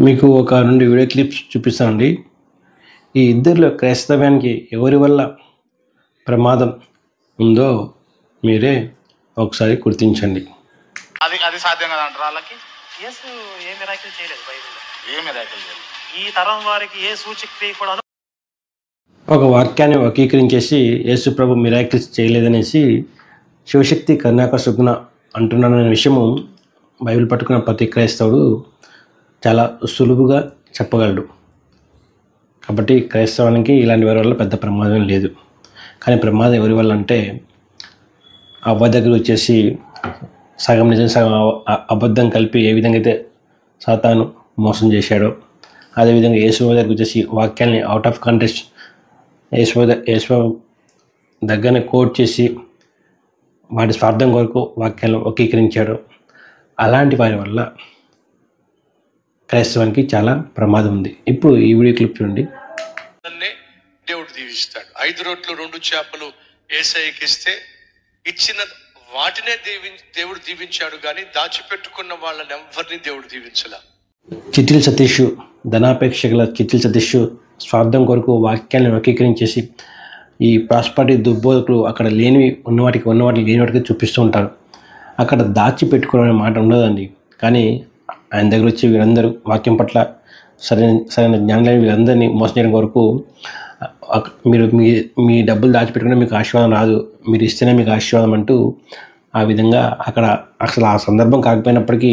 మీకు ఒక 2 video clips చూపిస్తానండి. ఈ ఇద్దరిలో క్రైస్తవ్యానికి ఎవరి వల్ల ప్రమాదం ఉందో మీరే ఒకసారి గుర్తించండి. అది అది సాధ్యం కదా అంటారు వాళ్ళకి. యేసు ఏ మిరాకిల్ చేయలేదు బైబిల్లో. ఏ మిరాకిల్ చేయలేదు. ఈ తరం వారికి ఏ సూచక్రియ కూడా ఒక వాక్యాన్ని వక్రీకరించేసి యేసు ప్రభు మిరాకిల్స్ చేయలేదనేసి శివశక్తి కరుణాకర్ సుగుణ అంటున్నాననే విషయము బైబిల్ పట్టుకున్న ప్రతి క్రైస్తవుడు చాలా సులువుగా చెప్పగలడు. కాబట్టి క్రైస్తవానికి ఇలాంటి వారి వల్ల పెద్ద ప్రమాదం లేదు. కానీ ప్రమాదం ఎవరి వల్ల అంటే అవ్వ దగ్గర వచ్చేసి సగం నిజం సగం అబద్ధం కలిపి ఏ విధంగా అయితే సాతాను మోసం చేశాడో, అదేవిధంగా యేసు దగ్గరకు వచ్చేసి వాక్యాన్ని అవుట్ ఆఫ్ కాంటెక్స్ట్ యేసు దగ్గరనే కోట్ చేసి వాటి స్వార్థం కొరకు వాక్యాలను వక్రీకరించాడు. అలాంటి వారి వల్ల క్రైస్తవానికి చాలా ప్రమాదం ఉంది. ఇప్పుడు ఈ వీడియో క్లిప్ చూడండి. దేవుడు దీవిస్తాడు. 5 రొట్టెలు 2 చేపలు యేసయ్యకి ఇస్తే ఇచ్చిన వాటినే దేవుడు దీవించాడు, కానీ దాచిపెట్టుకున్న వాళ్ళని ఎవరిని దేవుడు దీవించలా. చిట్టిల్ సతీష్, ధనాపేక్ష గల చిట్టిల్ సతీష్ స్వార్థం కొరకు వాక్యాలను వక్రీకరించేసి ఈ ప్రాస్పర్టీ దుర్బోధకులు అక్కడ లేనివి ఉన్నవాటికి లేని వాటికి చూపిస్తూ ఉంటారు. అక్కడ దాచిపెట్టుకోవడం మాట ఉండదండి. కానీ ఆయన దగ్గర వచ్చి వీరందరూ వాక్యం పట్ల సరైన జ్ఞానం లేని వీరందరినీ మోసం చేయడం కొరకు మీరు మీ డబ్బులు దాచిపెట్టుకునే మీకు ఆశీర్వాదం రాదు, మీరు ఇస్తేనే మీకు ఆశీర్వాదం అంటూ ఆ విధంగా అక్కడ అసలు ఆ సందర్భం కాకపోయినప్పటికీ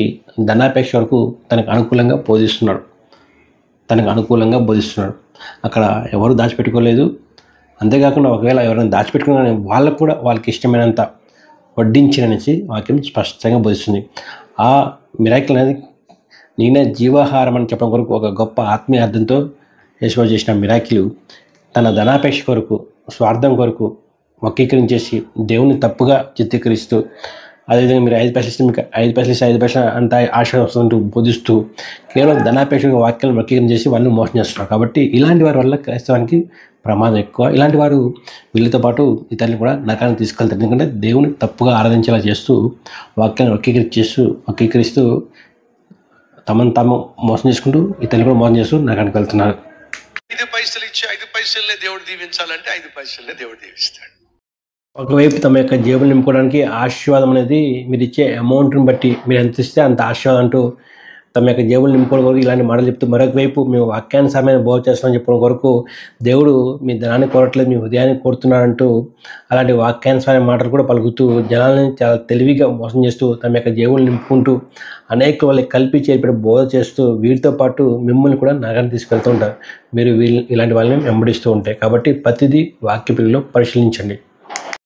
ధనాపేక్ష వరకు తనకు అనుకూలంగా బోధిస్తున్నాడు. అక్కడ ఎవరు దాచిపెట్టుకోలేదు. అంతేకాకుండా ఒకవేళ ఎవరైనా దాచిపెట్టుకున్న వాళ్ళకు కూడా వాళ్ళకి ఇష్టమైనంత వడ్డించిననేసి వాక్యం స్పష్టంగా బోధిస్తుంది. ఆ మిరాకిల్ అనేది నేనే జీవాహారం అని చెప్పడం కొరకు ఒక గొప్ప ఆత్మీయ అర్థంతో యేసు చేసిన మిరాకిల్ తన ధనాపేక్ష కొరకు స్వార్థం కొరకు వక్రీకరించేసి దేవుని తప్పుగా చిత్రీకరిస్తూ, అదేవిధంగా మీరు 5 పైసలు ఇస్తే మీకు 5 పైసలు ఇస్తే 5 పైసలు అంత ఆశ వస్తుంటూ బోధిస్తూ కేవలం ధనాపేక్ష వాక్యాలను వక్రీకరణ చేసి వాళ్ళని మోసం చేస్తున్నారు. కాబట్టి ఇలాంటి వారి వల్ల క్రైస్తవానికి ప్రమాదం ఎక్కువ. ఇలాంటి వారు వీళ్ళతో పాటు ఇతరులు కూడా నరకానికి తీసుకెళ్తారు. ఎందుకంటే దేవుని తప్పుగా ఆరాధించేలా చేస్తూ వాక్యాన్ని వక్రీకరిస్తూ తమను తాము మోసం చేసుకుంటూ ఇతరులు కూడా మోసం చేస్తూ నరకానికి వెళ్తున్నారు. 5 పైసలు ఇచ్చి 5 పైసలనే దేవుడు దీవించాలంటే 5 పైసలనే దేవుడు దీవిస్తాడు. ఒకవైపు తమ యొక్క జేబులు నింపుకోవడానికి ఆశీర్వాదం అనేది మీరు ఇచ్చే అమౌంట్ని బట్టి మీరు ఎంత ఇస్తే అంత ఆశీర్వాదం అంటూ తమ యొక్క జేబులు నింపుకోవడం కొరకు ఇలాంటి మాటలు చెప్తూ, మరొక వైపు మేము వాక్యానుసారమైన బోధ చేస్తామని చెప్పడం కొరకు దేవుడు మీ ధనాన్ని కోరట్లేదు, మీ హృదయాన్ని కోరుతున్నాడంటూ అలాంటి వాక్యానుసారమైన మాటలు కూడా పలుకుతూ జనాలని చాలా తెలివిగా మోసం చేస్తూ తమ యొక్క జేబులు నింపుకుంటూ అనేక వాళ్ళకి కలిపి చేర్పడి బోధ చేస్తూ వీరితో పాటు మిమ్మల్ని కూడా నగరాన్ని తీసుకెళ్తూ ఉంటారు. మీరు ఇలాంటి వాళ్ళని వెంబడిస్తూ ఉంటాయి. కాబట్టి ప్రతిదీ వాక్య పిల్లలు పరిశీలించండి.